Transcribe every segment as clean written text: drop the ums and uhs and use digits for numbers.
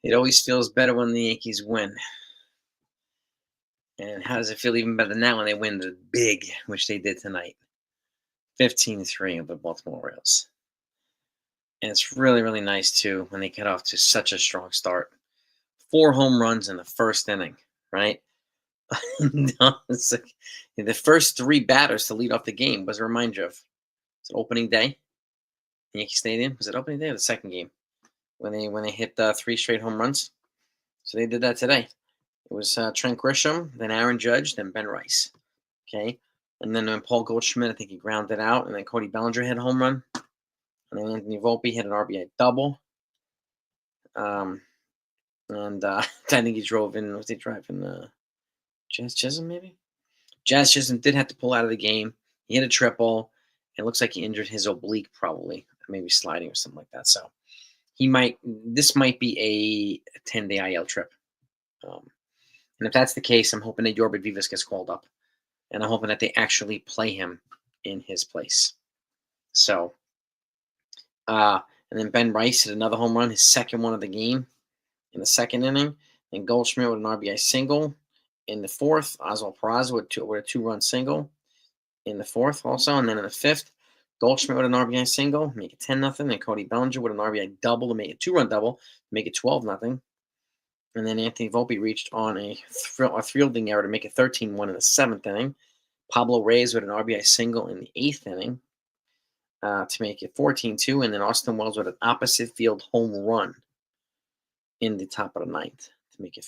It always feels better when the Yankees win. And how does it feel even better now when they win the big, which they did tonight? 15-3 of the Baltimore Orioles. And it's really, really nice, too, when they get off to such a strong start. 4 home runs in the first inning, right? No, it's like the first 3 batters to lead off the game was a reminder of, it's opening day, Yankee Stadium. Was it opening day or the second game? When they hit 3 straight home runs. So they did that today. It was Trent Grisham, then Aaron Judge, then Ben Rice. Okay, and then Paul Goldschmidt, I think he grounded out, and then Cody Bellinger hit a home run, and then Anthony Volpe hit an RBI double. And I think he drove in. Was he driving? Jazz Chisholm, maybe. Jazz Chisholm did have to pull out of the game. He hit a triple. It looks like he injured his oblique, probably, maybe sliding or something like that. So this might be a 10-day IL trip. And if that's the case, I'm hoping that Yorbit Vivas gets called up. And I'm hoping that they actually play him in his place. So, and then Ben Rice hit another home run, his second one of the game in the second inning. And Goldschmidt with an RBI single in the fourth. Oswald Peraza with a 2-run single in the fourth also. And then in the fifth, Goldschmidt with an RBI single, make it 10-0. And Cody Bellinger with an RBI double to make it 2-run double, make it 12-0. And then Anthony Volpe reached on a fielding error to make it 13-1 in the seventh inning. Pablo Reyes with an RBI single in the eighth inning to make it 14-2. And then Austin Wells with an opposite field home run in the top of the ninth to make it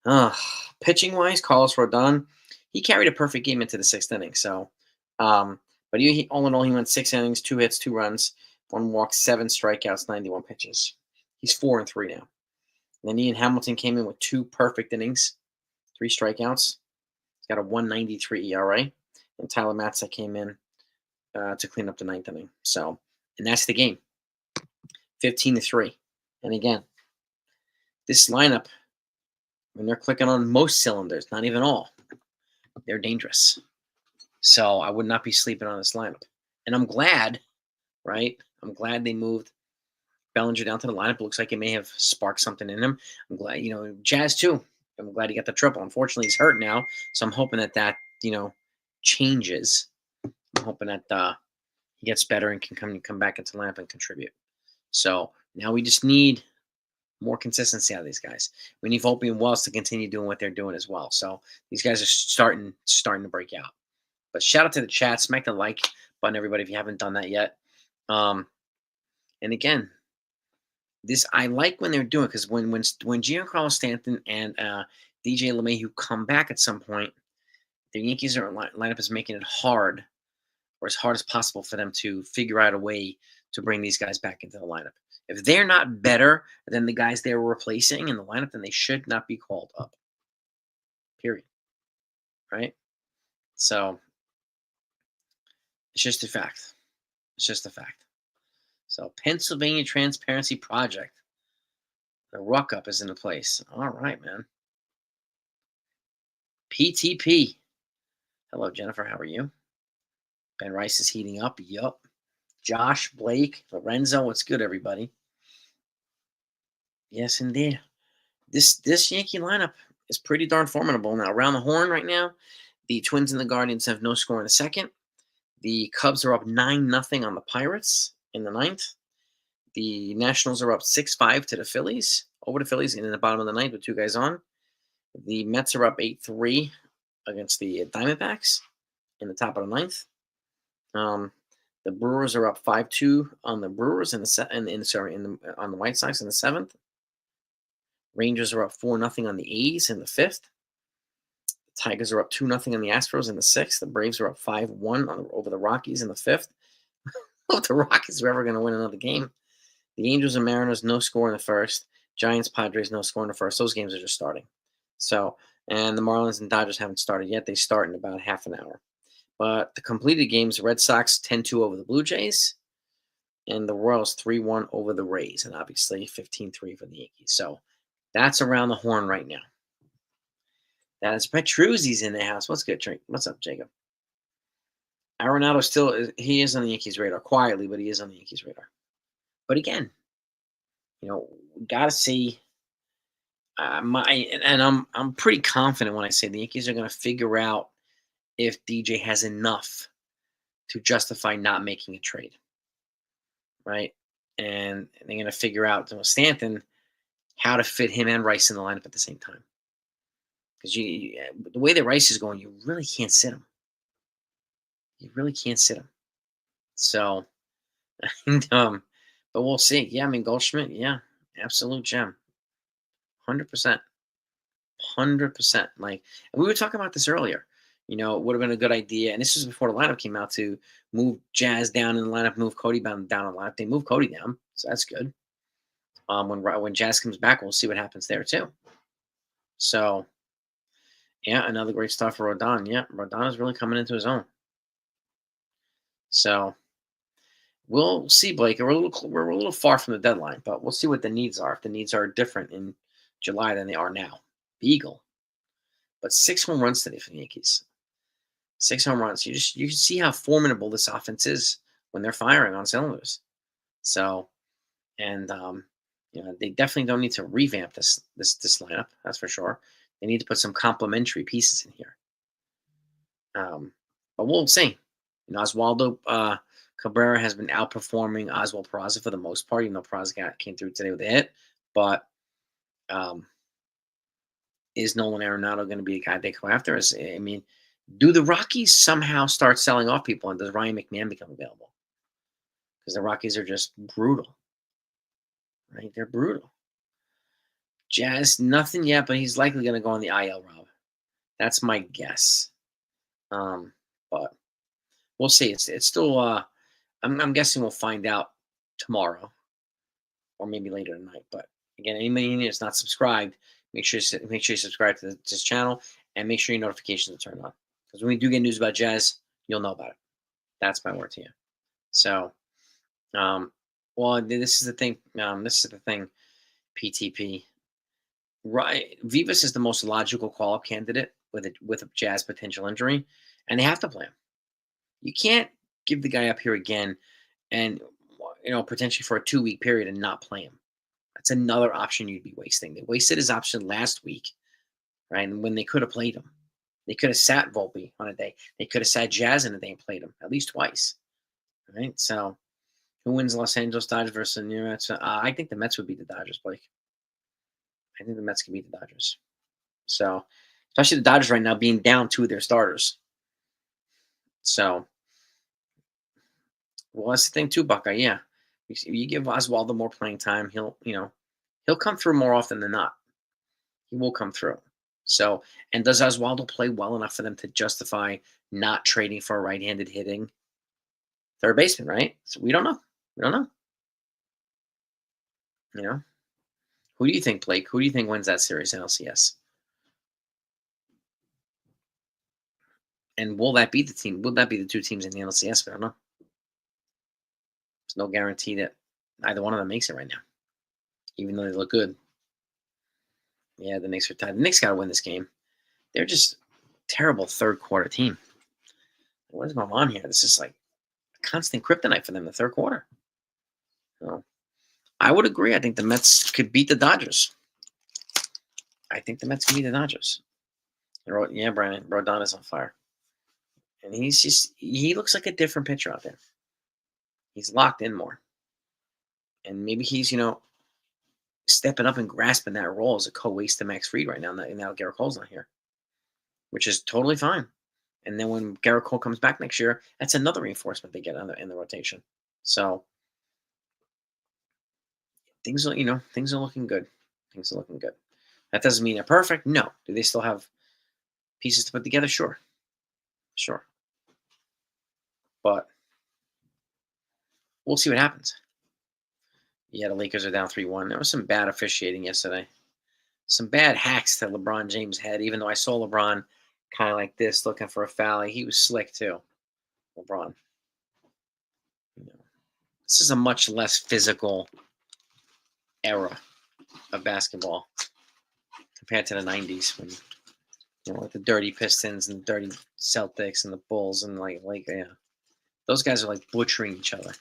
15-3. Pitching-wise, Carlos Rodon, he carried a perfect game into the sixth inning. So, but all in all, he went 6 innings, 2 hits, 2 runs, 1 walk, 7 strikeouts, 91 pitches. He's 4-3 now. And then Ian Hamilton came in with 2 perfect innings, 3 strikeouts. He's got a 1.93 ERA. And Tyler Matza came in to clean up the ninth inning. So, and that's the game, 15-3. And again, this lineup, when they're clicking on most cylinders, not even all, they're dangerous. So I would not be sleeping on this lineup. And I'm glad, right? I'm glad they moved Bellinger down to the lineup. It looks like it may have sparked something in him. I'm glad, Jazz too. I'm glad he got the triple. Unfortunately, he's hurt now. So I'm hoping that changes. I'm hoping that he gets better and can come back into the lineup and contribute. So now we just need more consistency out of these guys. We need Volpe and Wells to continue doing what they're doing as well. So these guys are starting to break out. But shout out to the chat. Smack the like button, everybody, if you haven't done that yet. And again, I like when they're doing it, because when Giancarlo Stanton and DJ LeMahieu come back at some point, the Yankees lineup is making it hard, or as hard as possible, for them to figure out a way to bring these guys back into the lineup. If they're not better than the guys they were replacing in the lineup, then they should not be called up. Period. Right? So it's just a fact. It's just a fact. So Pennsylvania Transparency Project. The ruck up is in place. All right, man. PTP. Hello, Jennifer. How are you? Ben Rice is heating up. Yup. Josh, Blake, Lorenzo. What's good, everybody? Yes, indeed. This Yankee lineup is pretty darn formidable. Now, around the horn right now, the Twins and the Guardians have no score in the second. The Cubs are up 9-0 on the Pirates in the ninth. The Nationals are up 6-5 to the Phillies, over the Phillies in the bottom of the ninth with 2 guys on. The Mets are up 8-3 against the Diamondbacks in the top of the ninth. The Brewers are up 5-2 on the Brewers on the White Sox in the seventh. Rangers are up 4-0 on the A's in the fifth. The Tigers are up 2-0 on the Astros in the sixth. The Braves are up 5-1 over the Rockies in the fifth. I hope the Rockies are ever going to win another game. The Angels and Mariners, no score in the first. Giants, Padres, no score in the first. Those games are just starting. So, and the Marlins and Dodgers haven't started yet. They start in about half an hour. But the completed games, Red Sox 10-2 over the Blue Jays, and the Royals 3-1 over the Rays, and obviously 15-3 for the Yankees. So that's around the horn right now. That is Petruzzi's in the house. What's good, Trink? What's up, Jacob? Arenado he is on the Yankees radar quietly, but he is on the Yankees radar. But again, we gotta see. I'm pretty confident when I say the Yankees are going to figure out if DJ has enough to justify not making a trade, right? And they're going to figure out Stanton how to fit him and Rice in the lineup at the same time. Because the way that Rice is going, you really can't sit him. You really can't sit him. So, and, but we'll see. Yeah, I mean Goldschmidt, yeah, absolute gem, 100%, 100%. Like, and we were talking about this earlier. It would have been a good idea, and this was before the lineup came out, to move Jazz down in the lineup, move Cody down in the lineup. They moved Cody down, so that's good. When Jazz comes back, we'll see what happens there too. So, yeah, another great start for Rodon. Yeah, Rodon is really coming into his own. So, we'll see, Blake. We're a little far from the deadline, but we'll see what the needs are. If the needs are different in July than they are now. Beagle, but 6 home runs today for the Yankees. 6 home runs. You can see how formidable this offense is when they're firing on cylinders. So, and they definitely don't need to revamp this lineup. That's for sure. They need to put some complementary pieces in here. But we'll see. Oswaldo Cabrera has been outperforming Oswald Peraza for the most part, even though Peraza came through today with a hit. But is Nolan Arenado going to be a guy they go after? Do the Rockies somehow start selling off people, and does Ryan McMahon become available? Because the Rockies are just brutal, right? They're brutal. Jazz, nothing yet, but he's likely going to go on the IL, Rob. That's my guess. But we'll see. It's still. I'm guessing we'll find out tomorrow, or maybe later tonight. But again, anybody that's not subscribed, make sure you subscribe to this channel, and make sure your notifications are turned on. Because when we do get news about Jazz, you'll know about it. That's my word to you. So, well, this is the thing. PTP. Right, Vivas is the most logical call-up candidate with a Jazz potential injury, and they have to play him. You can't give the guy up here again, and potentially for a 2-week period and not play him. That's another option you'd be wasting. They wasted his option last week, right? And when they could have played him, they could have sat Volpe on a day. They could have sat Jazz in a day and played him at least twice, right? So, who wins Los Angeles Dodgers versus the New Mets? I think the Mets would beat the Dodgers, Blake. I think the Mets can beat the Dodgers. So, especially the Dodgers right now being down 2 of their starters. So, well, that's the thing too, Buckeye. Yeah, you give Oswaldo more playing time, he'll come through more often than not. He will come through. So, and does Oswaldo play well enough for them to justify not trading for a right-handed hitting third baseman? Right. So we don't know. We don't know. Who do you think, Blake? Who do you think wins that series in LCS? And will that be the team? Will that be the 2 teams in the LCS? I don't know. There's no guarantee that either one of them makes it right now, even though they look good. Yeah, the Knicks are tied. The Knicks got to win this game. They're just a terrible third quarter team. What is going on here? This is like a constant kryptonite for them in the third quarter. So, I would agree. I think the Mets could beat the Dodgers. Yeah, Brandon, Rodon is on fire. And he looks like a different pitcher out there. He's locked in more. And maybe he's, stepping up and grasping that role as a co-ace to Max Fried right now. And now Garrett Cole's not here, which is totally fine. And then when Garrett Cole comes back next year, that's another reinforcement they get in the rotation. So things are looking good. Things are looking good. That doesn't mean they're perfect. No. Do they still have pieces to put together? Sure. But we'll see what happens. Yeah, the Lakers are down 3-1. There was some bad officiating yesterday. Some bad hacks that LeBron James had, even though I saw LeBron kind of like this looking for a foul. He was slick too. LeBron. You know, this is a much less physical era of basketball compared to the 90s when with the dirty Pistons and dirty Celtics and the Bulls and like yeah. Those guys are like butchering each other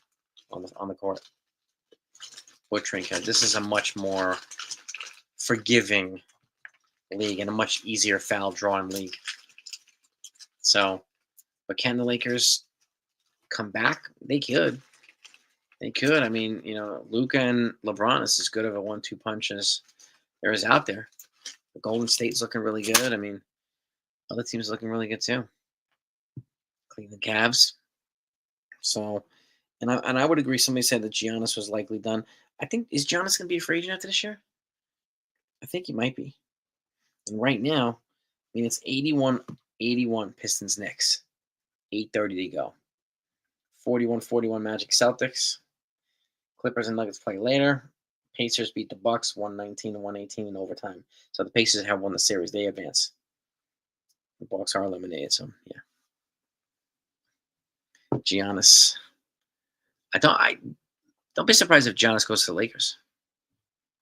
on the court. Butchering each other. This is a much more forgiving league and a much easier foul drawing league. So, but can the Lakers come back? They could. They could. I mean, Luka and LeBron is as good of a 1-2 punch as there is out there. The Golden State's looking really good. I mean, other teams are looking really good too. Cleveland Cavs. So, and I would agree. Somebody said that Giannis was likely done. I think is Giannis going to be a free agent after this year? I think he might be. And right now, I mean, it's 81-81 Pistons Knicks. 8:30 to go. 41-41 Magic Celtics. Clippers and Nuggets play later. Pacers beat the Bucks 119-118 in overtime. So the Pacers have won the series. They advance. The Bucks are eliminated. So yeah. Giannis. I don't be surprised if Giannis goes to the Lakers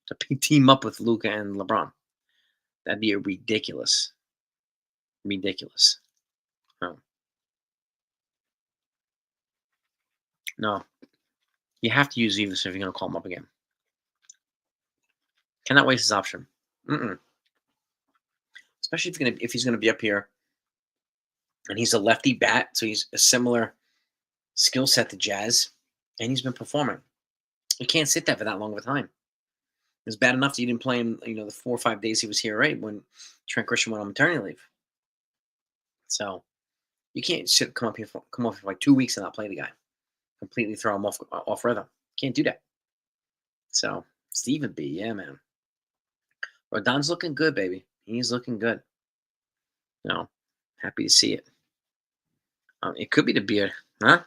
to team up with Luka and LeBron. That'd be ridiculous. Ridiculous. No. No. You have to use Evis if you're going to call him up again. Cannot waste his option. Especially if he's going to be up here and he's a lefty bat, so he's a similar skill set to Jazz, and he's been performing. You can't sit there for that long of a time. It's bad enough that you didn't play him, the 4 or 5 days he was here, right, when Trent Christian went on maternity leave. So you can't come up here for like 2 weeks and not play the guy. Completely throw him off rhythm. Can't do that. So Stephen B, yeah, man. Rodon's looking good, baby. He's looking good. Happy to see it. It could be the beard, huh?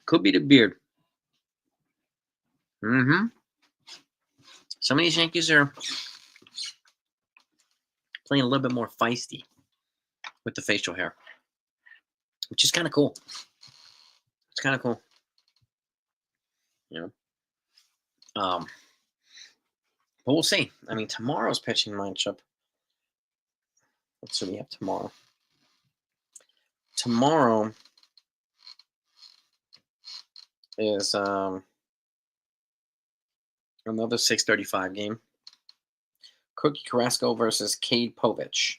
Could be the beard. Some of these Yankees are playing a little bit more feisty with the facial hair, which is kind of cool. It's kind of cool. But we'll see. I mean, tomorrow's pitching matchup. Let's see what we have tomorrow. Tomorrow is another 6:35 game. Cookie Carrasco versus Cade Povich.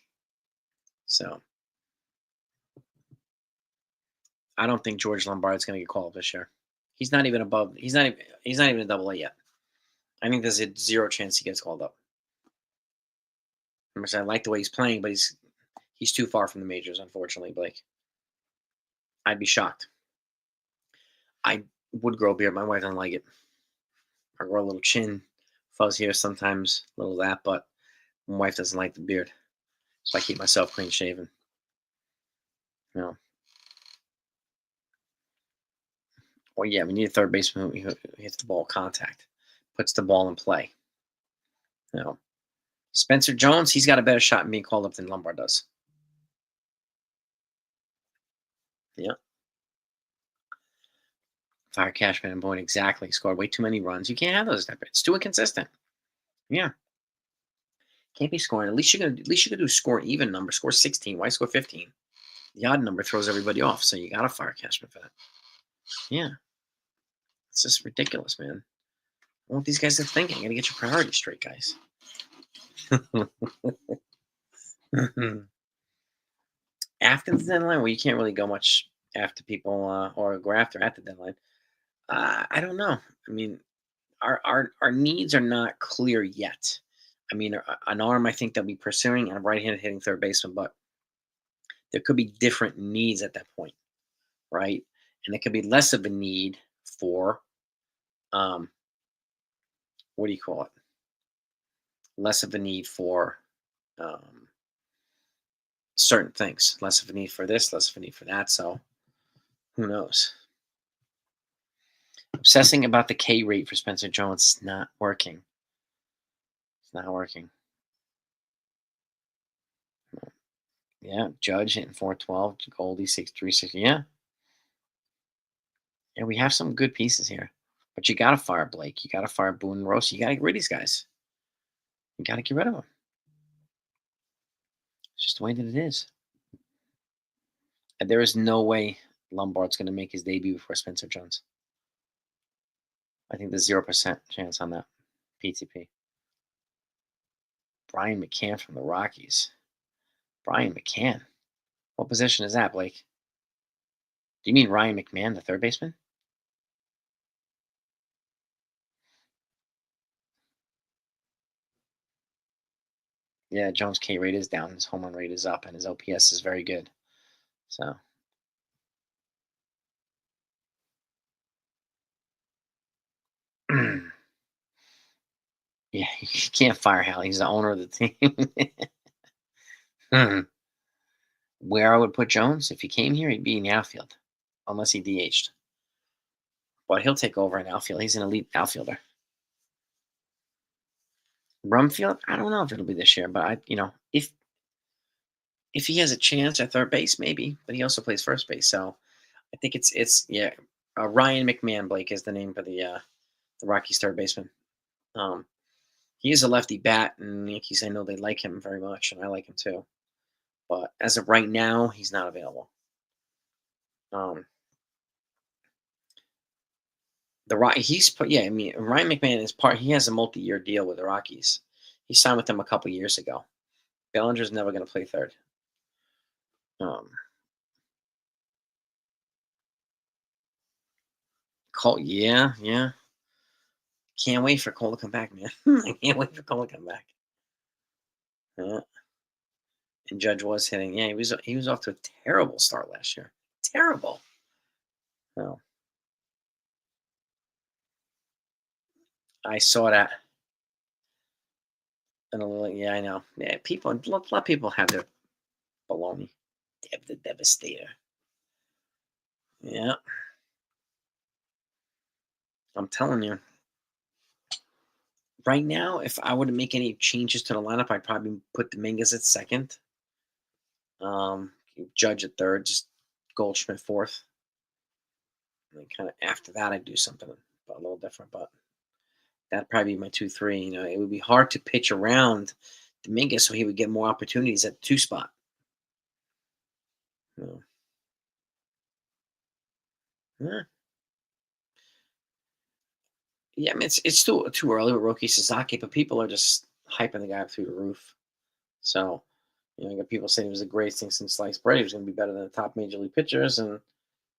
So I don't think George Lombard's going to get called this year. He's not even above. He's not even a double A yet. I think there's a 0 chance he gets called up. I like the way he's playing, but he's too far from the majors, unfortunately, Blake. I'd be shocked. I would grow a beard. My wife doesn't like it. I grow a little chin, fuzz here sometimes, a little that, but my wife doesn't like the beard. So I keep myself clean shaven. Well, yeah, we need a third baseman who hits the ball contact, puts the ball in play. Spencer Jones, he's got a better shot in being called up than Lombard does. Yeah. Fire Cashman and Boyd, exactly. Scored way too many runs. You can't have those. It's too inconsistent. Yeah. Can't be scoring. At least you could do score even number. Score 16. Why score 15? The odd number throws everybody off. So you got to fire Cashman for that. Yeah. It's just ridiculous, man. What these guys are thinking. Got to get your priorities straight, guys. After the deadline, well, you can't really go much after people or go after at the deadline. I don't know. I mean, our needs are not clear yet. I mean, an arm I think they'll be pursuing and a right-handed hitting third baseman, but there could be different needs at that point, right? And it could be less of a need for, what do you call it? Less of a need for certain things. Less of a need for this, less of a need for that. So who knows? Obsessing about the K rate for Spencer Jones is not working. It's not working. Yeah, Judge hitting 412, Goldie 636. Yeah, yeah, we have some good pieces here, but you got to fire Blake. You got to fire Boone and Rossi. You got to get rid of these guys. You got to get rid of them. It's just the way that it is. And there is no way Lombard's going to make his debut before Spencer Jones. I think there's 0% chance on that. PTP. Brian McCann from the Rockies. Brian McCann. What position is that, Blake? Do you mean Ryan McMahon, the third baseman? Yeah, Jones' K rate is down. His home run rate is up, and his OPS is very good. So, yeah, you can't fire Hal. He's the owner of the team. Where I would put Jones, if he came here, he'd be in the outfield, unless he DH'd. But he'll take over in outfield. He's an elite outfielder. Rumfield, I don't know if it'll be this year, but if he has a chance at third base, maybe. But he also plays first base, so I think it's yeah. Ryan McMahon Blake is the name for the Rockies third baseman. Um, he is a lefty bat, and the Yankees I know they like him very much, and I like him too. But as of right now, he's not available. Um, the Rock, he's put yeah. I mean, Ryan McMahon is part. He has a multi-year deal with the Rockies. He signed with them a couple years ago. Bellinger's never going to play third. Um, Cole, yeah, yeah. Can't wait for Cole to come back, man. I can't wait for Cole to come back. Yeah. And Judge was hitting. Yeah, he was off to a terrible start last year. Terrible. No, I saw that. And a little, yeah, I know. Yeah, a lot of people have their baloney. Deb the Devastator. Yeah, I'm telling you. Right now, if I were to make any changes to the lineup, I'd probably put Dominguez at second. Judge at third, just Goldschmidt fourth. And then kind of after that, I'd do something a little different. But that'd probably be my 2-3. It would be hard to pitch around Dominguez so he would get more opportunities at the two spot. You know. Yeah. Yeah, I mean it's still too early with Roki Sasaki, but people are just hyping the guy up through the roof. So, you got people saying he was the greatest thing since sliced bread. He was going to be better than the top major league pitchers, and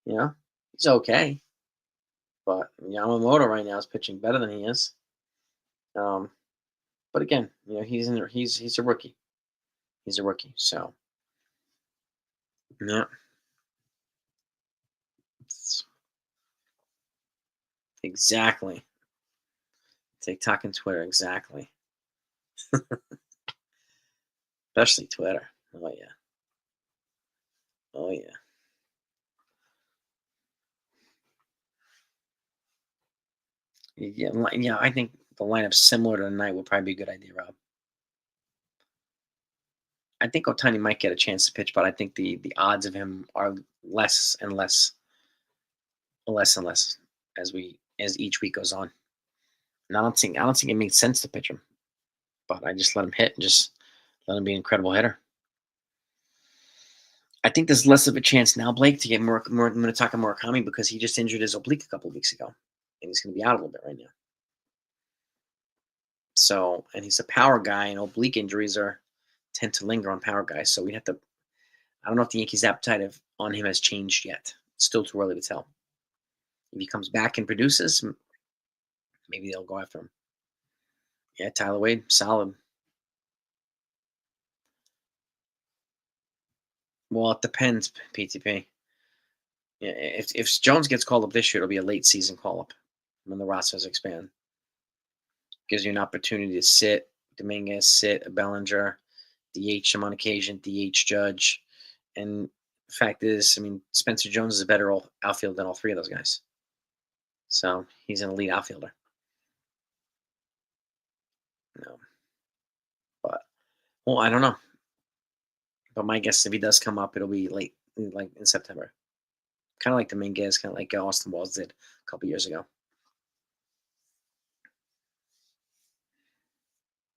you know he's okay. But Yamamoto right now is pitching better than he is. Um, but again, he's a rookie. He's a rookie. So yeah, it's- exactly. TikTok and Twitter, exactly. Especially Twitter. Oh yeah. Oh yeah. Yeah, yeah. I think the lineup similar to tonight would probably be a good idea, Rob. I think Otani might get a chance to pitch, but I think the odds of him are less and less, less and less as each week goes on. And I don't think it makes sense to pitch him, but I just let him hit and just let him be an incredible hitter. I think there's less of a chance now, Blake, to get more Minataka Murakami because he just injured his oblique a couple of weeks ago, and he's going to be out a little bit right now. So, and he's a power guy, and oblique injuries tend to linger on power guys. So we'd have to. I don't know if the Yankees' appetite on him has changed yet. It's still too early to tell. If he comes back and produces, maybe they'll go after him. Yeah, Tyler Wade, solid. Well, it depends, PTP. Yeah, if Jones gets called up this year, it'll be a late season call up when the rosters expand. Gives you an opportunity to sit Dominguez, sit a Bellinger, DH him on occasion, DH Judge, and the fact is, I mean, Spencer Jones is a better outfield than all three of those guys. So he's an elite outfielder. You know, but well, I don't know. But my guess, if he does come up, it'll be late, like in September. Kind of like Dominguez, kind of like Austin Walls did a couple years ago.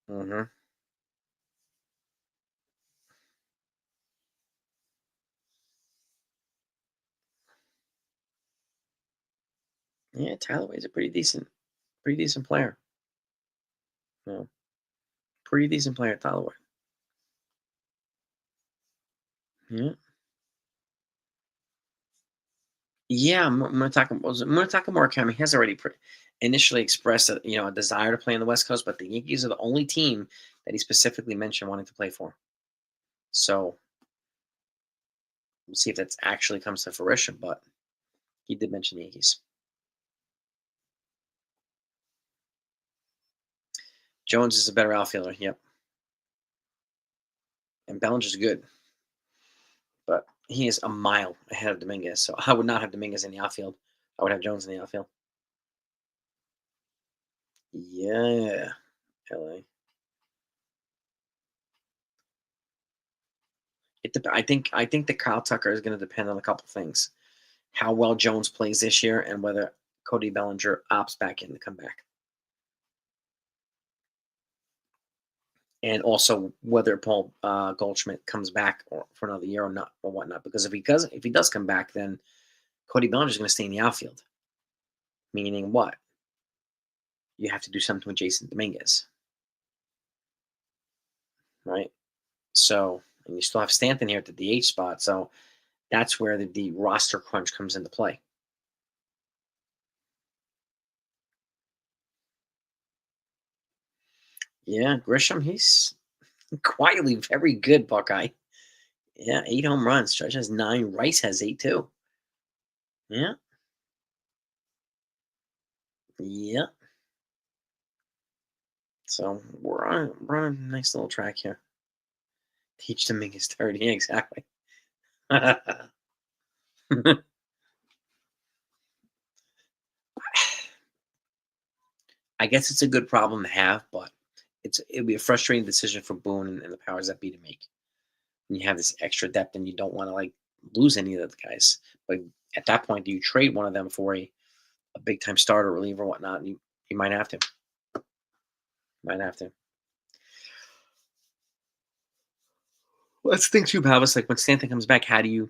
Hmm. Yeah, Tyler Wade's a pretty decent player. You know, pretty decent player, Tyler Wade. Yeah, yeah. Munetaka Murakami has already initially expressed a desire to play on the West Coast, but the Yankees are the only team that he specifically mentioned wanting to play for. So we'll see if that actually comes to fruition. But he did mention the Yankees. Jones is a better outfielder. Yep, and Bellinger's good, but he is a mile ahead of Dominguez. So I would not have Dominguez in the outfield. I would have Jones in the outfield. Yeah, LA. I think the Kyle Tucker is going to depend on a couple things: how well Jones plays this year, and whether Cody Bellinger opts back in to come back, and also whether Paul Goldschmidt comes back for another year or not or whatnot. Because if he does come back, then Cody Bellinger is going to stay in the outfield. Meaning what? You have to do something with Jason Dominguez, right? So, and you still have Stanton here at the DH spot. So that's where the roster crunch comes into play. Yeah, Grisham, he's quietly very good, Buckeye. Yeah, 8 home runs. Judge has 9. Rice has 8 too. Yeah, yeah. So we're on a nice little track here. Teach Dominguez 30. Yeah, exactly. I guess it's a good problem to have, but it'd be a frustrating decision for Boone and the powers that be to make. When you have this extra depth and you don't want to like lose any of the guys. But at that point, do you trade one of them for a big time starter, reliever, whatnot? You might have to. Might have to. Well, that's the thing too, Pavis. Like when Stanton comes back, how do you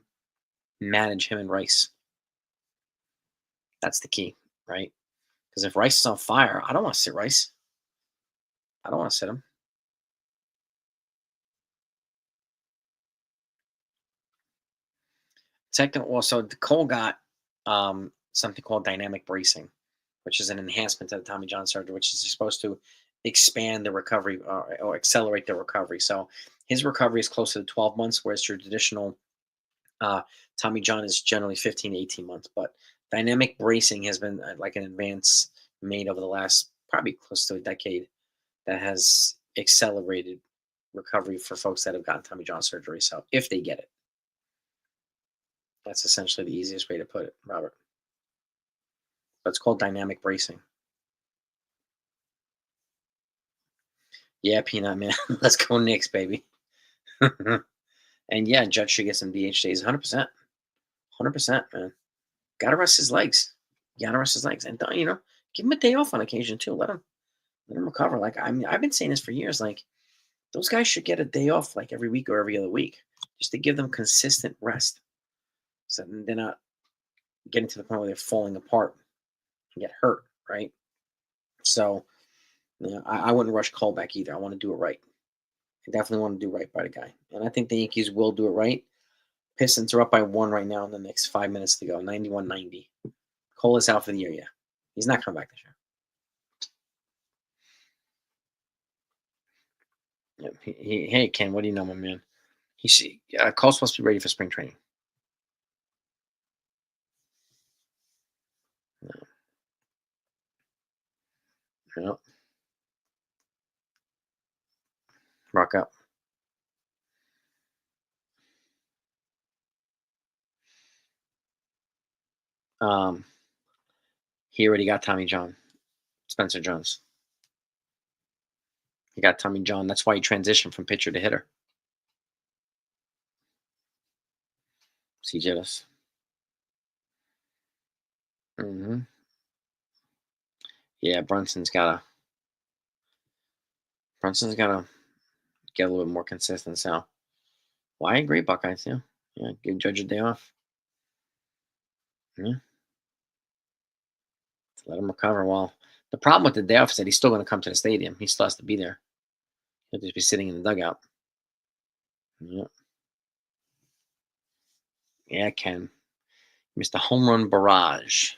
manage him and Rice? That's the key, right? Because if Rice is on fire, I don't want to sit Rice. I don't want to sit him. Technical. Well, so Cole got something called dynamic bracing, which is an enhancement to the Tommy John surgery, which is supposed to expand the recovery or accelerate the recovery. So his recovery is closer to 12 months, whereas your traditional uh, Tommy John is generally 15 to 18 months. But dynamic bracing has been like an advance made over the last probably close to a decade that has accelerated recovery for folks that have gotten Tommy John surgery. So if they get it, that's essentially the easiest way to put it, Robert. But it's called dynamic bracing. Yeah, Peanut Man. Let's go Knicks, baby. And yeah, Judge should get some DH days. 100%. 100%, man. Gotta rest his legs. Gotta rest his legs. And, give him a day off on occasion, too. Let him recover. Like, I mean, I've been saying this for years. Like, those guys should get a day off, like, every week or every other week, just to give them consistent rest. So they're not getting to the point where they're falling apart and get hurt, right? So, I wouldn't rush Cole back either. I want to do it right. I definitely want to do right by the guy. And I think the Yankees will do it right. Pistons are up by 1 right now in the next 5 minutes to go, 91-90. Cole is out for the year, yeah. He's not coming back this year. Yep. Hey, Ken, what do you know, my man? Cole's supposed to be ready for spring training. Yep. Rock up. Um, He already got Tommy John, Spencer Jones. He got Tommy John. That's why he transitioned from pitcher to hitter. See jealous. Hmm. Yeah, Brunson's gotta get a little bit more consistent. So, well, I agree, Buckeyes. Yeah, yeah. Give Judge a day off. Yeah, to let him recover. Well, the problem with the day off is that he's still going to come to the stadium. He still has to be there. He'll just be sitting in the dugout. Yeah, yeah, Ken. Missed a home run barrage.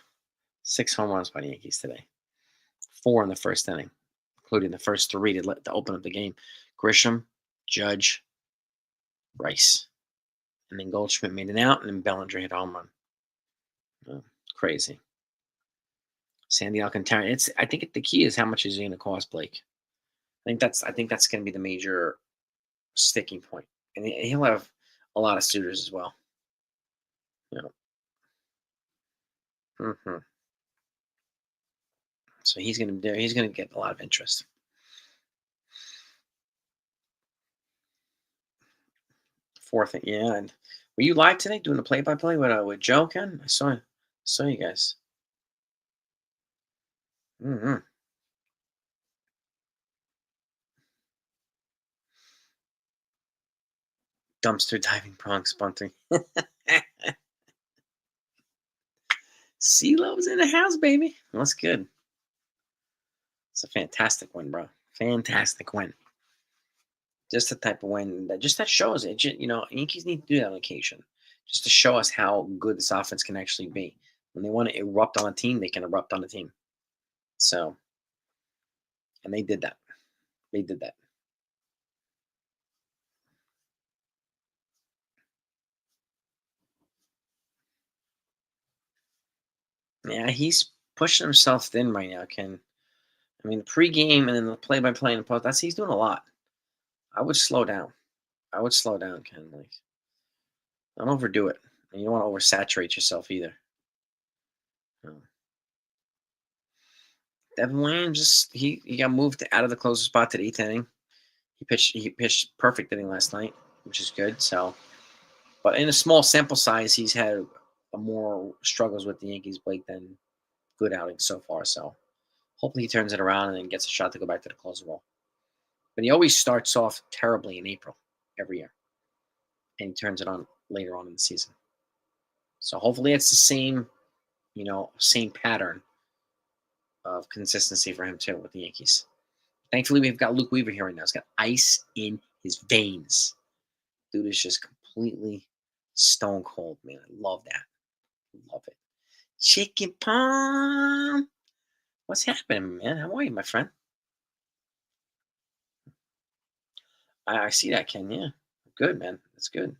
6 home runs by the Yankees today. Four in the first inning, including the first three to open up the game. Grisham, Judge, Rice, and then Goldschmidt made an out, and then Bellinger hit a home run. Oh, crazy. Sandy Alcantara. I think the key is how much is he going to cost Blake. I think that's going to be the major sticking point, and he'll have a lot of suitors as well. You know. Hmm. So he's going to get a lot of interest. Fourth, yeah. And were you live today doing the play-by-play with Joe? Ken, I saw you guys. Hmm. Dumpster diving, Bronx bunting. CeeLo's in the house, baby. Well, that's good. It's a fantastic win, bro. Fantastic win. Just the type of win that shows it. Yankees need to do that on occasion, just to show us how good this offense can actually be. When they want to erupt on a team, they can erupt on a team. So, and they did that. They did that. Yeah, he's pushing himself thin right now, Ken. I mean, the pregame and then the play-by-play and the post. He's doing a lot. I would slow down. I would slow down, Ken. Like, don't overdo it, and you don't want to oversaturate yourself either. No. Devin Williams he got moved out of the closer spot to the eighth inning. He pitched perfect inning last night, which is good. So, but in a small sample size, he's had a more struggles with the Yankees Blake than good outings so far. So hopefully he turns it around and then gets a shot to go back to the closer role. But he always starts off terribly in April every year, and he turns it on later on in the season. So hopefully it's the same pattern of consistency for him too with the Yankees. Thankfully, we've got Luke Weaver here right now. He's got ice in his veins. Dude is just completely stone cold, man. I love that. Love it. Chicken palm. What's happening, man? How are you, my friend? I see that, Ken. Yeah. Good, man. That's good.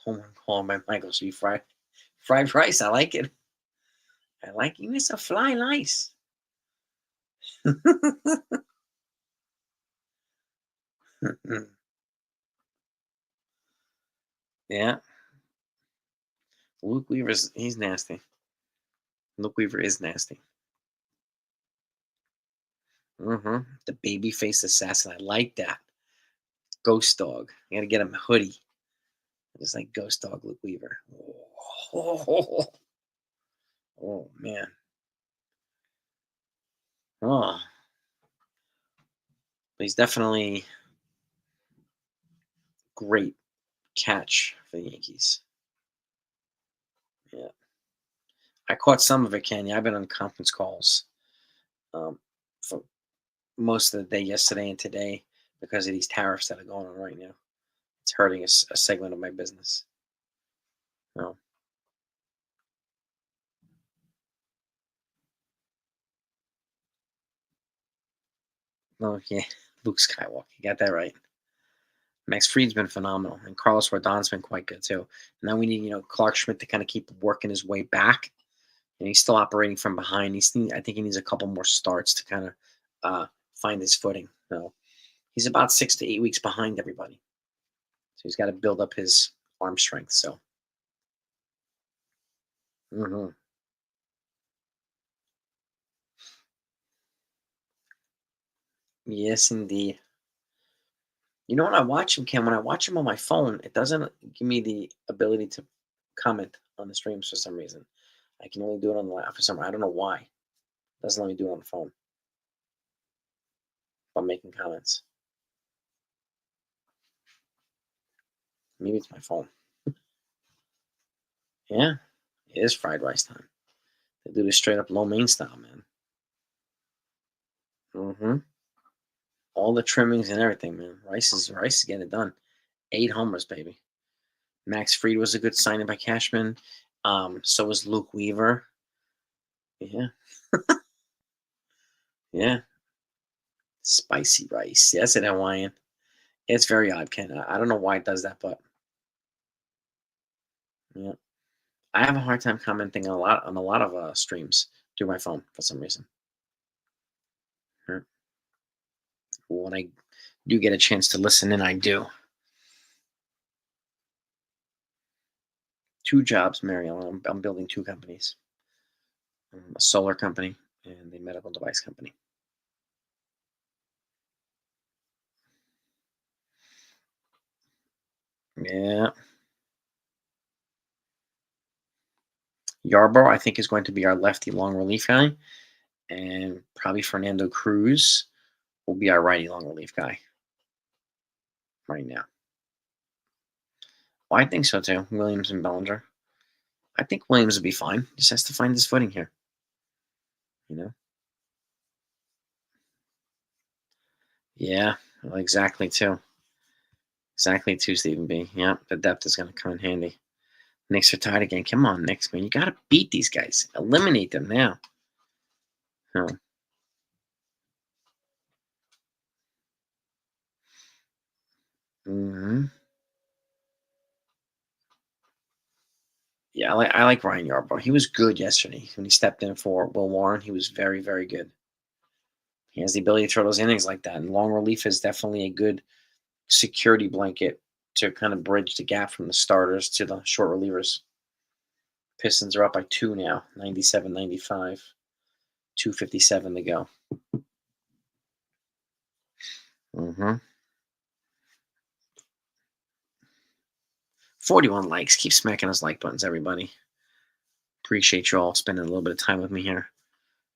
Home run call by Michael. So you fried rice. I like it. I like you. It's a fly nice. Yeah. Luke Weaver's he's nasty. Luke Weaver is nasty. The baby face assassin. I like that. Ghost dog. I gotta get him a hoodie. Just like Ghost Dog Luke Weaver. Oh, oh man. Oh, but he's definitely great catch for the Yankees. Yeah. I caught some of it, Kenya. I've been on conference calls um, for most of the day yesterday and today because of these tariffs that are going on right now. It's hurting a segment of my business. No, no, yeah. Luke Skywalker. You got that right. Max Fried's been phenomenal, and Carlos Rodon's been quite good too. Now we need, Clark Schmidt to kind of keep working his way back. And he's still operating from behind. I think he needs a couple more starts to kind of find his footing. He's about 6 to 8 weeks behind everybody, so he's got to build up his arm strength. So Hmm. Yes, indeed. You know when I watch him, Ken, when I watch him on my phone, it doesn't give me the ability to comment on the streams for some reason. I can only do it on the for some. I don't know why. It doesn't let me do it on the phone. If I'm making comments. Maybe it's my phone. Yeah, it is fried rice time. They do this straight up lo mein style, man. Hmm. All the trimmings and everything, man. Rice is getting it done. 8 homers, baby. Max Fried was a good signing by Cashman. So was Luke Weaver. Yeah, yeah. Spicy rice. That's an Hawaiian. It's very odd, Ken. I don't know why it does that, but yeah. I have a hard time commenting on a lot of streams through my phone for some reason. Yeah. When I do get a chance to listen in, I do. 2 jobs, Mariel. I'm building 2 companies: a solar company and a medical device company. Yeah. Yarborough, I think, is going to be our lefty long relief guy, and probably Fernando Cruz will be our righty long relief guy right now. Well, I think so too. Williams and Bellinger. I think Williams will be fine. Just has to find his footing here. You know. Yeah. Well, exactly too. Exactly too, Stephen B. Yeah, the depth is going to come in handy. Knicks are tied again. Come on, Knicks, man. You got to beat these guys. Eliminate them now. Oh. Hmm. Yeah, I like Ryan Yarbrough. He was good yesterday when he stepped in for Will Warren. He was very, very good. He has the ability to throw those innings like that. And long relief is definitely a good security blanket to kind of bridge the gap from the starters to the short relievers. Pistons are up by 2 now, 97-95, 2:57 to go. 41 likes. Keep smacking those like buttons, everybody. Appreciate you all spending a little bit of time with me here.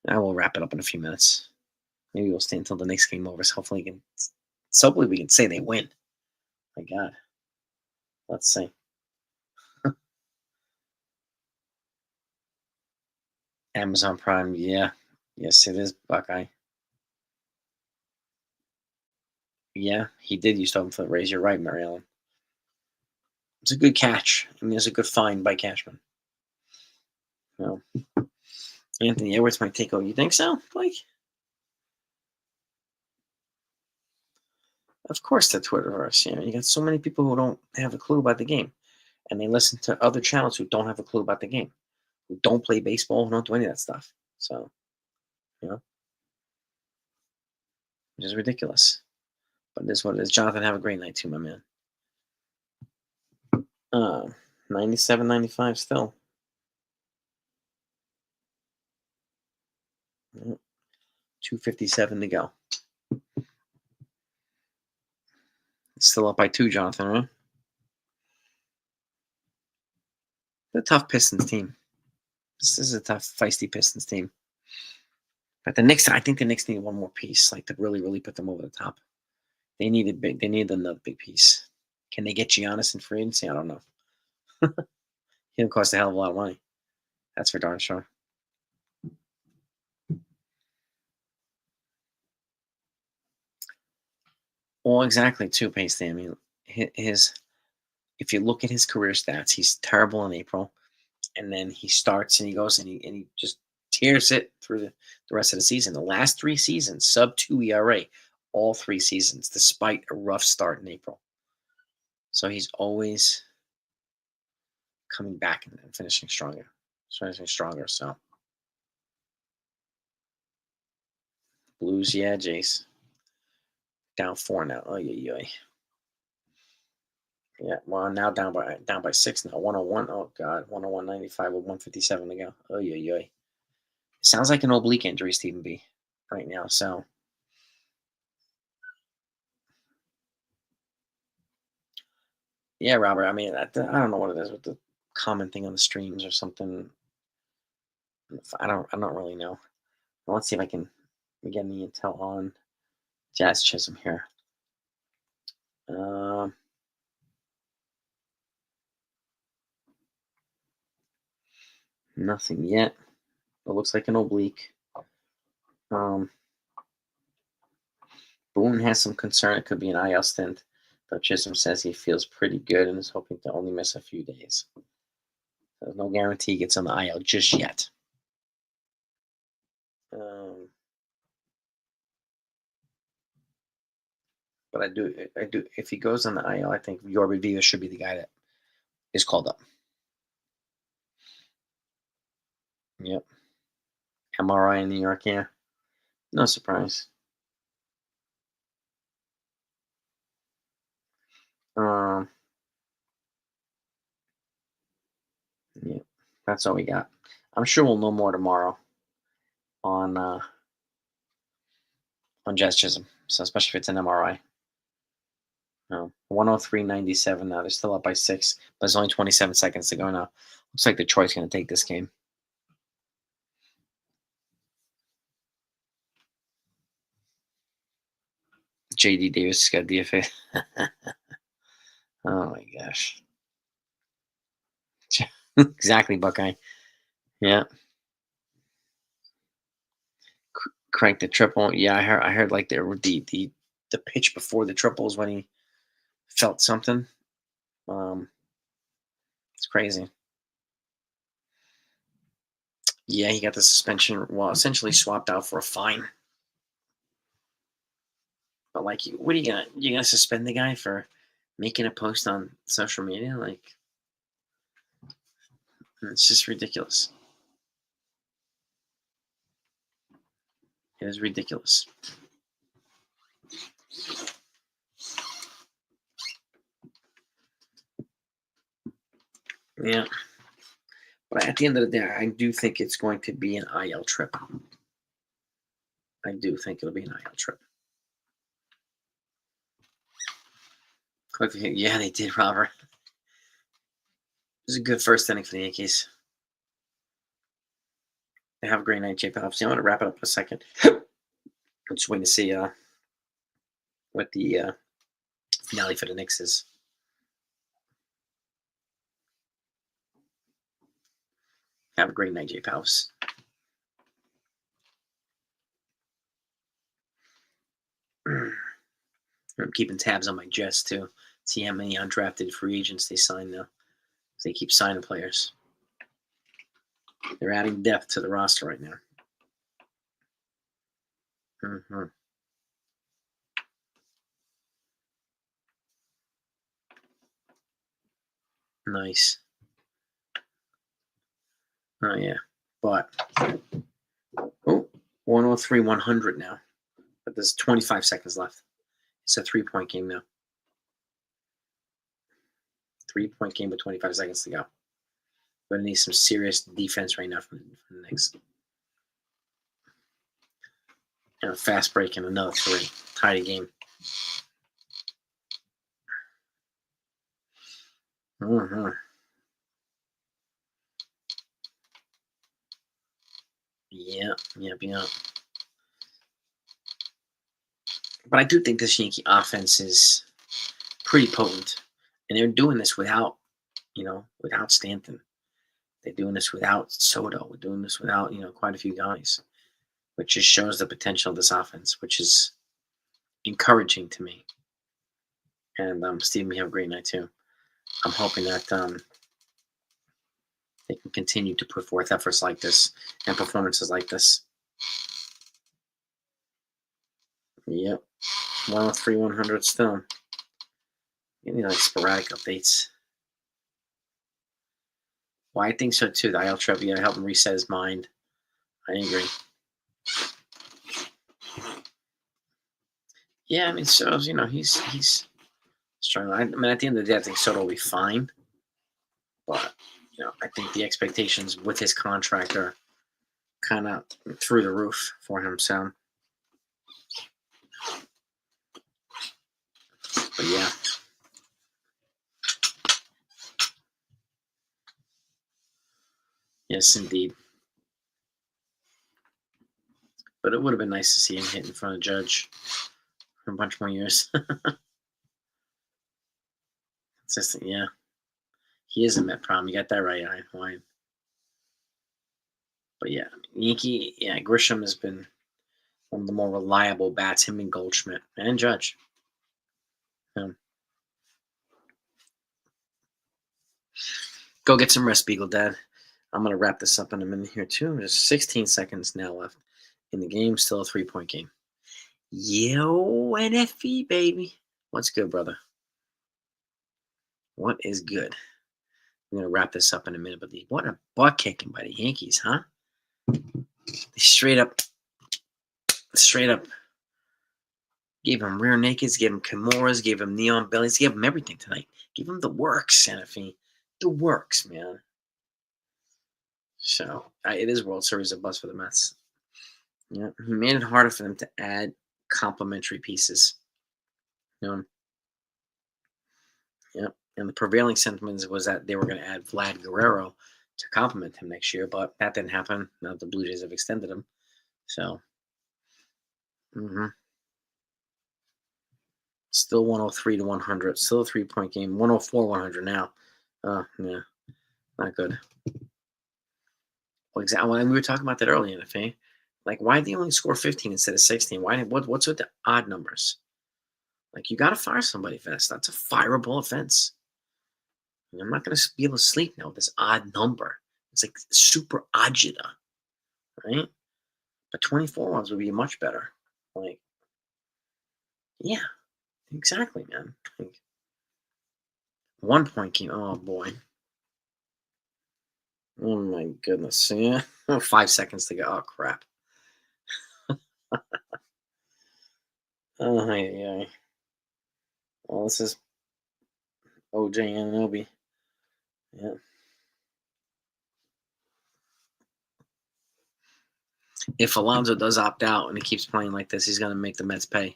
I will wrap it up in a few minutes. Maybe we'll stay until the next game over. So hopefully we can say they win. My God. Let's see. Amazon Prime, yeah. Yes, it is Buckeye. Yeah, he did use to open for the Rays. You're right, Mary Ellen. It's a good catch. I mean, it's a good find by Cashman. You Anthony Edwards might take over. You think so, Blake? Of course, the Twitterverse. You got so many people who don't have a clue about the game, and they listen to other channels who don't have a clue about the game, who don't play baseball, who don't do any of that stuff. So, you know, which is ridiculous. But it is what it is. Jonathan, have a great night too, my man. 97-95 still. 2:57 to go. Still up by 2, Jonathan, right? The tough Pistons team. This is a tough, feisty Pistons team. But I think the Knicks need one more piece, like to really, really put them over the top. They need a big. They need another big piece. Can they get Giannis in free agency? I don't know. He'll cost a hell of a lot of money. That's for darn sure. Well, exactly too, Pasty. I mean, his if you look at his career stats, he's terrible in April, and then he starts and he goes and he just tears it through the rest of the season. The last 3 seasons, sub 2 ERA, all 3 seasons, despite a rough start in April. So he's always coming back and finishing stronger. So Blues, yeah, Jace down 4 now. Oh yeah, yeah. Yeah, well, now down by 6 now, 101. Oh god, 101.95 with 157 to go. Oh yeah, yeah. Sounds like an oblique injury, Stephen B. Right now. So yeah, Robert. I mean, I don't know what it is with the common thing on the streams or something. I don't really know. Well, let's see if I can get any intel on Jazz Chisholm here. Um, Nothing yet. It looks like an oblique. Um, Boone has some concern it could be an IL stint, but Chisholm says he feels pretty good and is hoping to only miss a few days. There's no guarantee he gets on the IL just yet. Um, but I do. If he goes on the IL, I think Yorba Vivas should be the guy that is called up. Yep. MRI in New York, yeah. No surprise. Um, yeah, that's all we got. I'm sure we'll know more tomorrow on uh, on Jazz Chisholm. So especially if it's an MRI. 103.97 now. They're still up by 6, but there's only 27 seconds to go now. Looks like Detroit's going to take this game. JD Davis got DFA. Oh my gosh. Exactly, Buckeye. Yeah. Crank the triple. Yeah, I heard like the pitch before the triples when he felt something. Um, it's crazy. Yeah, he got the suspension. Well, essentially swapped out for a fine. But like, what are you gonna suspend the guy for making a post on social media? Like, it's just ridiculous. It is ridiculous. Yeah, but at the end of the day, I do think it's going to be an IL trip. I do think it'll be an IL trip. Yeah, they did, Robert. It was a good first inning for the Yankees. They have a great night, Jay Pops. I'm going to wrap it up in a second. I'm just waiting to see what the finale for the Knicks is. Have a great night, Jay Pops. I'm keeping tabs on my Jets too. See how many undrafted free agents they sign now. They keep signing players. They're adding depth to the roster right now. Mm-hmm. Nice. Oh yeah, but 103, 100 now. But there's 25 seconds left. It's a 3-point game now. 3-point game with 25 seconds to go. We're gonna need some serious defense right now from the Knicks. And a fast break and another 3. Tie the game. Mm-hmm. Yep. But I do think this Yankee offense is pretty potent, and they're doing this without Stanton. They're doing this without Soto. We're doing this without quite a few guys, which just shows the potential of this offense, which is encouraging to me. And Steven, you have a great night too. I'm hoping that they can continue to put forth efforts like this and performances like this. Yep. 103, 100 still. You need like sporadic updates. Well, I think so too. The IL trip, help him reset his mind. I agree. Yeah, I mean, so he's Strong. I mean, at the end of the day, I think Soto will be fine. But I think the expectations with his contract are kind of through the roof for him. So, but yeah, yes, indeed. But it would have been nice to see him hit in front of Judge for a bunch more years. It's just, yeah, he is a Met problem. You got that right, Wine. But yeah, Yankee, yeah, Grisham has been one of the more reliable bats. Him and Goldschmidt and Judge. Um, Go get some rest, Beagle Dad. I'm gonna wrap this up in a minute here too. There's 16 seconds now left in the game. Still a 3-point game. Yo, NFE baby. What's good, brother? What is good? I'm gonna wrap this up in a minute, but what a butt kicking by the Yankees, huh? They straight up gave him rear nakeds, gave him Kimuras, gave him neon bellies, gave him everything tonight. Give him the works, Santa Fe. The works, man. So it is World Series of buzz for the Mets. Yeah, he made it harder for them to add complementary pieces. You know, yeah. And the prevailing sentiment was that they were going to add Vlad Guerrero to complement him next year, but that didn't happen. Now the Blue Jays have extended him. So, mhm. Still 103 to 100. Still a 3-point game. 104 100 now. Yeah, not good. Well, exactly. We were talking about that earlier, NFA. Like, why did they only score 15 instead of 16? What's with the odd numbers? Like, you got to fire somebody for this. That's a fireable offense. I'm not going to be able to sleep now with this odd number. It's like super agita, right? But 24 ones would be much better. Like, yeah, exactly, man. Like, 1-point game. Oh, boy. Oh, my goodness. Yeah. 5 seconds to go. Oh, crap. Oh, yeah. Well, this is OJ Ananobi. Yeah. If Alonso does opt out and he keeps playing like this, he's going to make the Mets pay.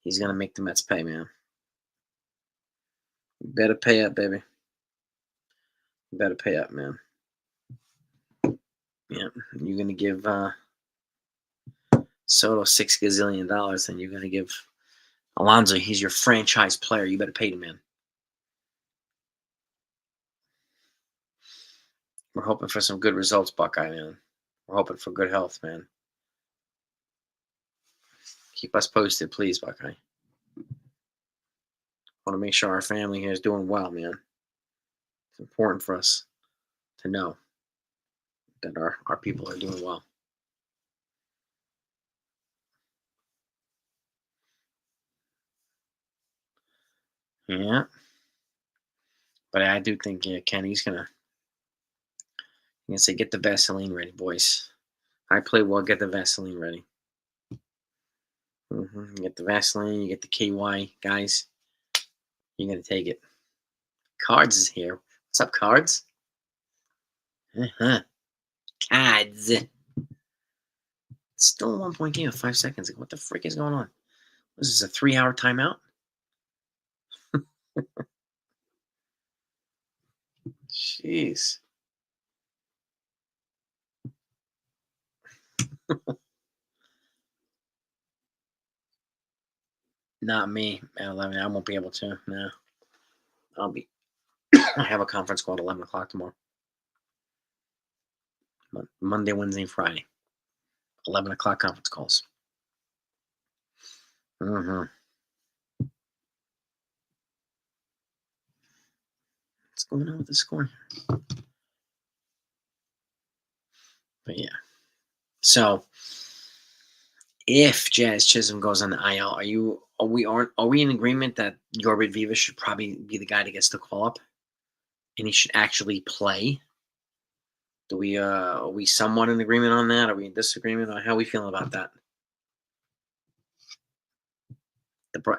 He's going to make the Mets pay, man. You better pay up, baby. You better pay up, man. Yeah. You're going to give Soto $6 gazillion, and you're going to give Alonso, he's your franchise player. You better pay the man. We're hoping for some good results, Buckeye, man. We're hoping for good health, man. Keep us posted, please, Buckeye. Want to make sure our family here is doing well, man. It's important for us to know that our people are doing well. Yeah. But I do think, yeah, Kenny's gonna say, get the Vaseline ready, boys. I play well, get the Vaseline ready. You get the Vaseline, you get the KY, guys. You're gonna take it. Cards is here. What's up, Cards? Cards. It's still a 1-point game of 5 seconds. What the frick is going on? Was this a 3-hour timeout? Jeez. Not me at 11. I won't be able to. No. I'll be. I have a conference call at 11 o'clock tomorrow. Monday, Wednesday, and Friday. 11 o'clock conference calls. What's going on with the score here? But yeah. So if Jazz Chisholm goes on the IL, are we in agreement that Corbett Vivas should probably be the guy that gets the call up, and he should actually play? Are we somewhat in agreement on that? Are we in disagreement on how we feeling about that?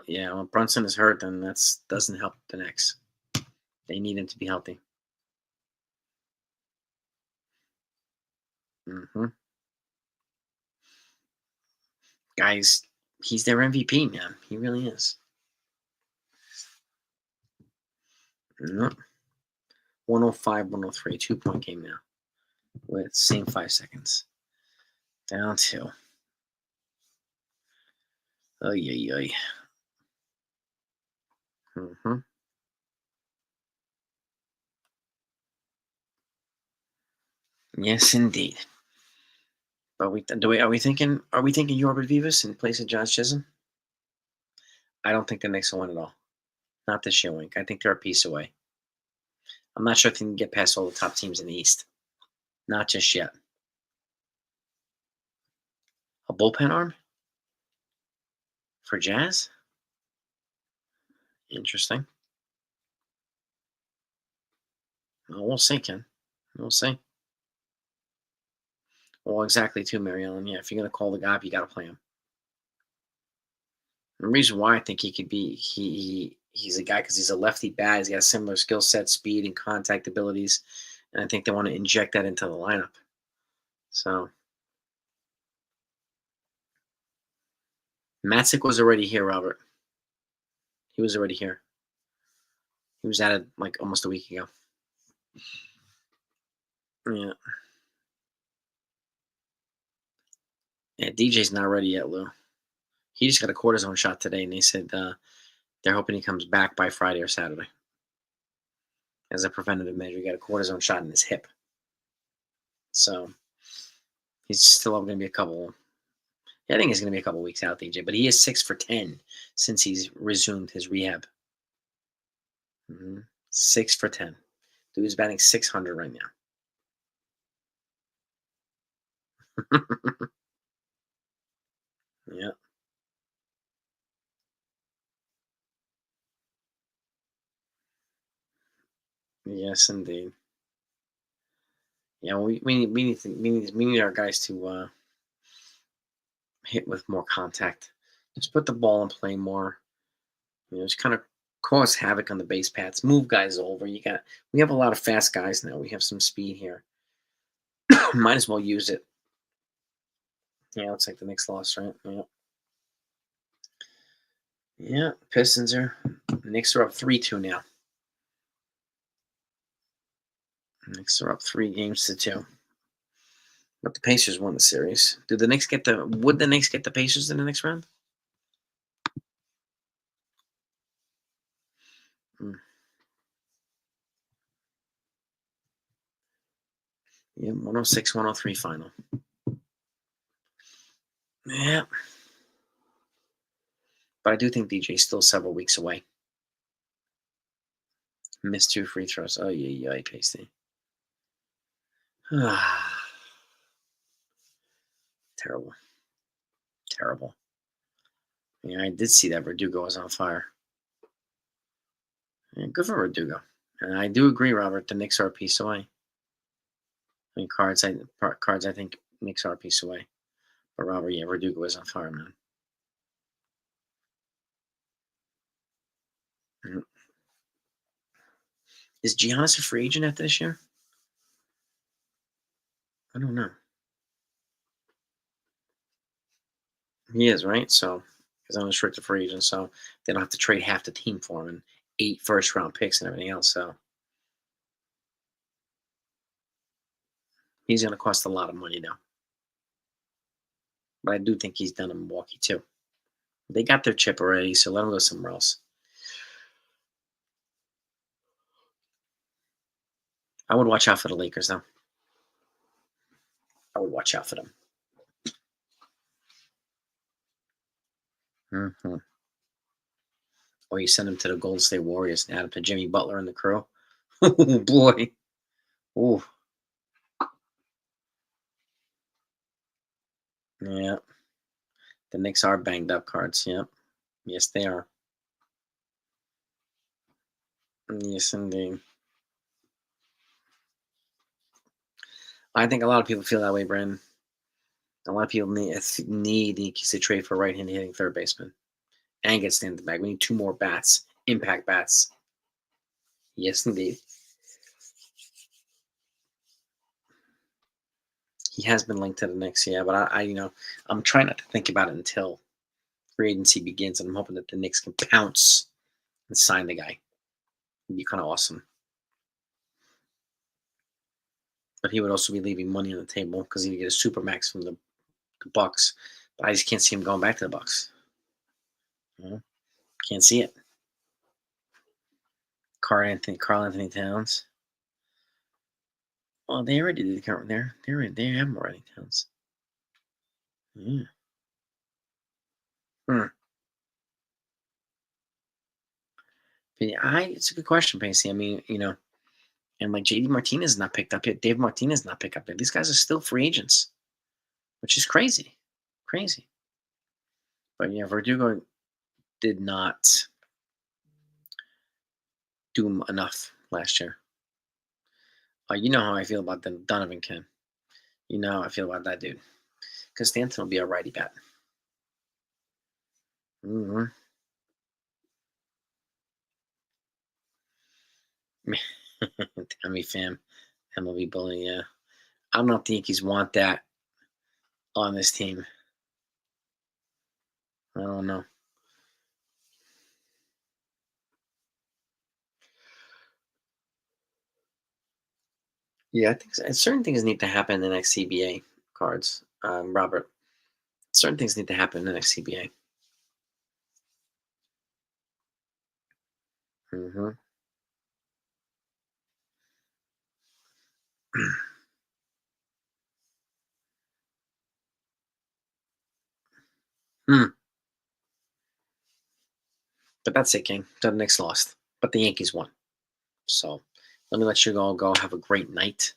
Yeah, when Brunson is hurt, then that's doesn't help the Knicks. They need him to be healthy. Hmm. Guys, he's their MVP, man. He really is. Yep. 105, 103, 2 point game now with same 5 seconds. Down two. Oh, yeah. Hmm. Yes, indeed. But are we thinking Jorbert Vivas in place of Josh Chisholm? I don't think the Knicks will win at all. Not this year, Wink. I think they're a piece away. I'm not sure if they can get past all the top teams in the East. Not just yet. A bullpen arm for Jazz? Interesting. Well, we'll see, Ken. We'll see. Well, exactly, too, Mary Ellen. Yeah, if you're going to call the guy up, you got to play him. The reason why I think he could be he's a guy because he's a lefty bat. He's got a similar skill set, speed, and contact abilities, and I think they want to inject that into the lineup. So Matzik was already here, Robert. He was already here. He was added like almost a week ago. Yeah, yeah. DJ's not ready yet, Lou. He just got a cortisone shot today, and they said they're hoping he comes back by Friday or Saturday as a preventative measure. He got a cortisone shot in his hip, so he's still going to be a couple. Yeah, I think he's going to be a couple weeks out, DJ. But he is 6 for 10 since he's resumed his rehab. 6 for 10. Dude's batting 600 right now. Yeah. Yes, indeed. Yeah, we need our guys to hit with more contact. Just put the ball in play more. Just kind of cause havoc on the base paths. Move guys over. We have a lot of fast guys now. We have some speed here. Might as well use it. Yeah, looks like the Knicks lost, right? Yeah. Yeah. Knicks are up 3-2 now. Knicks are up 3 games to 2. But the Pacers won the series. Would the Knicks get the Pacers in the next round? Mm. Yeah, 106, 103 final. Yeah. But I do think DJ's still several weeks away. Missed 2 free throws. Oh, yeah, Pasty. Terrible. Terrible. Yeah, I did see that Verdugo was on fire. Yeah, good for Verdugo. And I do agree, Robert, the Knicks are a piece away. I mean, cards, I think Knicks are a piece away. But Robert, yeah, Verdugo is on fire, man. Mhm. Is Giannis a free agent after this year? I don't know. He is, right? So he's unrestricted free agent, so they don't have to trade half the team for him and 8 first-round picks and everything else. So he's going to cost a lot of money now. But I do think he's done in Milwaukee too. They got their chip already, so let him go somewhere else. I would watch out for the Lakers, though. I would watch out for them. Hmm. Or you send him to the Golden State Warriors and add him to Jimmy Butler and the crew. Oh boy. Ooh. Yeah. The Knicks are banged up cards. Yep. Yes, they are. Yes, indeed. I think a lot of people feel that way, Brandon. A lot of people need the Yankees to trade for a right-handed hitting third baseman and get Stanton back. We need 2 more bats, impact bats. Yes, indeed. He has been linked to the Knicks, yeah, but I'm trying not to think about it until free agency begins, and I'm hoping that the Knicks can pounce and sign the guy. It'd be kind of awesome. But he would also be leaving money on the table because he'd get a super max from the Bucks. But I just can't see him going back to the Bucks. You know? Can't see it. Carl Anthony Towns. Well, they already did count there. They have more Anthony Towns. Yeah. Hmm. But yeah, it's a good question, Pacey. I mean, and like JD Martinez is not picked up yet. Dave Martinez is not picked up yet. These guys are still free agents, which is crazy. Crazy. But yeah, Verdugo did not do enough last year. You know how I feel about Donovan Kim. You know how I feel about that dude. Because Stanton will be a righty bat. Hmm. Tommy Pham, MLB bully. Yeah, I don't know if the Yankees want that on this team. I don't know. Yeah, I think certain things need to happen in the next CBA cards, Robert. Certain things need to happen in the next CBA. Hmm. Hmm. But that's it, King. The Knicks lost, but the Yankees won. So let me let you all go. Have a great night.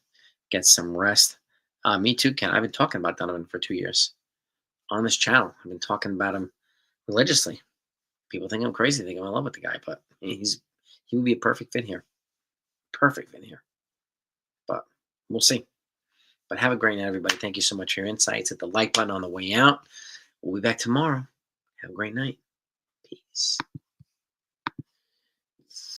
Get some rest. Me too, Ken. I've been talking about Donovan for 2 years on this channel. I've been talking about him religiously. People think I'm crazy. They think I'm in love with the guy, but he would be a perfect fit here. Perfect fit here. But we'll see. But have a great night, everybody. Thank you so much for your insights. Hit the like button on the way out. We'll be back tomorrow. Have a great night. Peace.